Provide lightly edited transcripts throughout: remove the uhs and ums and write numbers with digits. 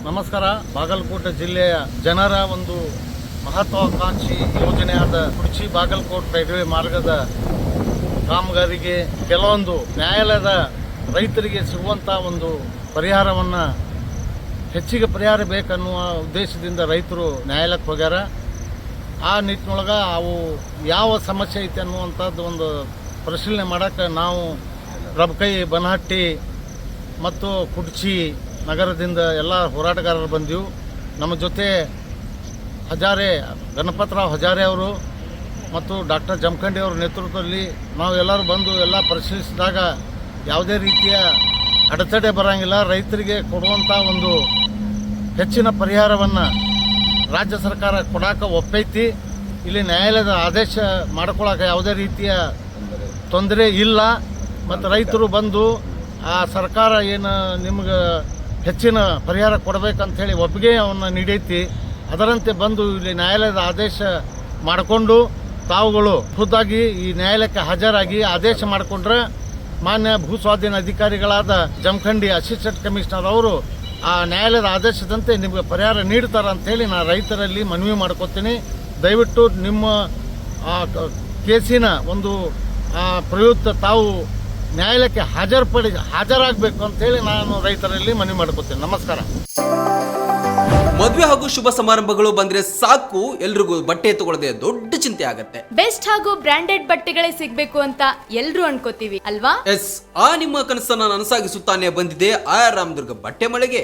ನಮಸ್ಕಾರ. ಬಾಗಲಕೋಟೆ ಜಿಲ್ಲೆಯ ಜನರ ಒಂದು ಮಹತ್ವಾಕಾಂಕ್ಷಿ ಯೋಜನೆಯಾದ ಕುಡ್ಚಿ ಬಾಗಲಕೋಟೆ ರೈಲ್ವೆ ಮಾರ್ಗದ ಕಾಮಗಾರಿಗೆ ಕೆಲವೊಂದು ನ್ಯಾಯಾಲಯದ ರೈತರಿಗೆ ಸಿಗುವಂಥ ಒಂದು ಪರಿಹಾರವನ್ನು ಹೆಚ್ಚಿಗೆ ಪರಿಹಾರ ಬೇಕನ್ನುವ ಉದ್ದೇಶದಿಂದ ರೈತರು ನ್ಯಾಯಾಲಯಕ್ಕೆ ಹೋಗ್ಯಾರ. ಆ ನಿಟ್ಟಿನೊಳಗೆ ಅವು ಯಾವ ಸಮಸ್ಯೆ ಐತೆ ಅನ್ನುವಂಥದ್ದು ಒಂದು ಪರಿಶೀಲನೆ ಮಾಡೋಕ್ಕೆ ನಾವು ರಬಕೈ, ಬನಹಟ್ಟಿ ಮತ್ತು ಕುಡ್ಚಿ ನಗರದಿಂದ ಎಲ್ಲ ಹೋರಾಟಗಾರರು ಬಂದೆವು. ನಮ್ಮ ಜೊತೆ ಗಣಪತರಾವ್ ಹಜಾರೆ ಅವರು ಮತ್ತು ಡಾಕ್ಟರ್ ಜಮಖಂಡಿ ಅವರ ನೇತೃತ್ವದಲ್ಲಿ ನಾವು ಎಲ್ಲರೂ ಬಂದು ಎಲ್ಲ ಪರಿಶೀಲಿಸಿದಾಗ ಯಾವುದೇ ರೀತಿಯ ಅಡೆತಡೆ ಬರೋಂಗಿಲ್ಲ. ರೈತರಿಗೆ ಕೊಡುವಂಥ ಒಂದು ಹೆಚ್ಚಿನ ಪರಿಹಾರವನ್ನು ರಾಜ್ಯ ಸರ್ಕಾರ ಕೊಡೋಕೆ ಒಪ್ಪೈತಿ. ಇಲ್ಲಿ ನ್ಯಾಯಾಲಯದ ಆದೇಶ ಮಾಡ್ಕೊಳ್ಳೋಕೆ ಯಾವುದೇ ರೀತಿಯ ತೊಂದರೆ ಇಲ್ಲ. ಮತ್ತು ರೈತರು ಬಂದು ಆ ಸರ್ಕಾರ ಏನು ನಿಮ್ಗೆ ಹೆಚ್ಚಿನ ಪರಿಹಾರ ಕೊಡಬೇಕಂಥೇಳಿ ಒಪ್ಪಿಗೆಯನ್ನು ನೀಡೈತಿ. ಅದರಂತೆ ಬಂದು ಇಲ್ಲಿ ನ್ಯಾಯಾಲಯದ ಆದೇಶ ಮಾಡಿಕೊಂಡು ತಾವುಗಳು ಖುದ್ದಾಗಿ ಈ ನ್ಯಾಯಾಲಯಕ್ಕೆ ಹಾಜರಾಗಿ ಆದೇಶ ಮಾಡಿಕೊಂಡ್ರೆ ಮಾನ್ಯ ಭೂಸ್ವಾಧೀನ ಅಧಿಕಾರಿಗಳಾದ ಜಮಖಂಡಿ ಅಸಿಸ್ಟೆಂಟ್ ಕಮಿಷನರ್ ಅವರು ಆ ನ್ಯಾಯಾಲಯದ ಆದೇಶದಂತೆ ನಿಮಗೆ ಪರಿಹಾರ ನೀಡ್ತಾರೆ ಅಂಥೇಳಿ ನಾನು ರೈತರಲ್ಲಿ ಮನವಿ ಮಾಡ್ಕೊತೀನಿ. ದಯವಿಟ್ಟು ನಿಮ್ಮ ಕೇಸಿನ ಒಂದು ಪ್ರಯುಕ್ತ ತಾವು ನ್ಯಾಯಾಲಯಕ್ಕೆ ಹಾಜರಾಗಬೇಕು ಅಂತೇಳಿ ನಾನು ರೈತರಲ್ಲಿ ಮನವಿ ಮಾಡ್ಕೊತೀನಿ. ನಮಸ್ಕಾರ. ಮದುವೆ ಹಾಗೂ ಶುಭ ಸಮಾರಂಭಗಳು ಬಂದ್ರೆ ಸಾಕು, ಎಲ್ರಿಗೂ ಬಟ್ಟೆ ತಗೊಳ್ಳದೆ ದೊಡ್ಡ ಚಿಂತೆ ಆಗತ್ತೆ. ಬೆಸ್ಟ್ ಹಾಗೂ ಬ್ರಾಂಡೆಡ್ ಬಟ್ಟೆಗಳೇ ಸಿಗ್ಬೇಕು ಅಂತ ಎಲ್ರು ಅನ್ಕೋತೀವಿ ಅಲ್ವಾ? ಎಸ್, ಆ ನಿಮ್ಮ ಕನಸನ್ನ ನನಸಾಗಿಸುತ್ತಾನೆ ಬಂದಿದೆ ಆರ್ ರಾಮದುರ್ಗ ಬಟ್ಟೆ ಮಳೆಗೆ.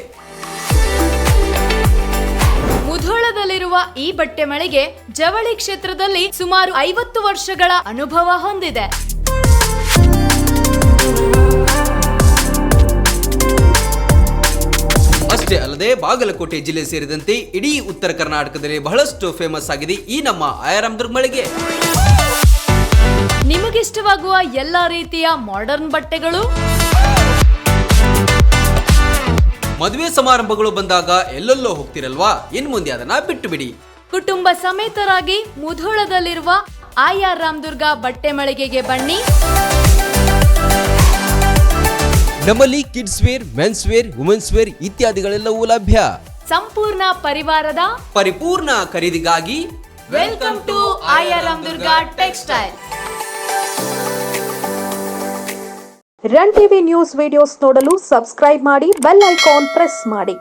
ಮುಧೋಳದಲ್ಲಿರುವ ಈ ಬಟ್ಟೆ ಮಳಿಗೆ ಜವಳಿ ಕ್ಷೇತ್ರದಲ್ಲಿ ಸುಮಾರು 50 ವರ್ಷಗಳ ಅನುಭವ ಹೊಂದಿದೆ. ಅಷ್ಟೇ ಅಲ್ಲದೆ ಬಾಗಲಕೋಟೆ ಜಿಲ್ಲೆ ಸೇರಿದಂತೆ ಇಡೀ ಉತ್ತರ ಕರ್ನಾಟಕದಲ್ಲಿ ಬಹಳಷ್ಟು ಫೇಮಸ್ ಆಗಿದೆ ಈ ನಮ್ಮ ಆರ್ ರಾಮದುರ್ಗ ಮಳಿಗೆ. ನಿಮಗಿಷ್ಟವಾಗುವ ಎಲ್ಲಾ ರೀತಿಯ ಮಾಡರ್ನ್ ಬಟ್ಟೆಗಳು, ಮದುವೆ ಸಮಾರಂಭಗಳು ಬಂದಾಗ ಎಲ್ಲೆಲ್ಲೋ ಹೋಗ್ತಿರಲ್ವಾ, ಇನ್ ಮುಂದೆ ಅದನ್ನ ಬಿಟ್ಟು ಬಿಡಿ. ಕುಟುಂಬ ಸಮೇತರಾಗಿ ಮುಧೋಳದಲ್ಲಿರುವ ಆರ್ ರಾಮದುರ್ಗ ಬಟ್ಟೆ ಮಳಿಗೆಗೆ ಬನ್ನಿ. ನಮ್ಮಲ್ಲಿ kids wear, men's wear, women's wear ಇತ್ಯಾದಿಗಳೆಲ್ಲವೂ ಲಭ್ಯ. ಸಂಪೂರ್ಣ ಪರಿವಾರದ ಪರಿಪೂರ್ಣ ಖರೀದಿಗಾಗಿ welcome to R Ramadurga textile. Run TV news videos ನೋಡಲು ಸಬ್ಸ್ಕ್ರೈಬ್ ಮಾಡಿ, ಬೆಲ್ ಐಕಾನ್ ಪ್ರೆಸ್ ಮಾಡಿ.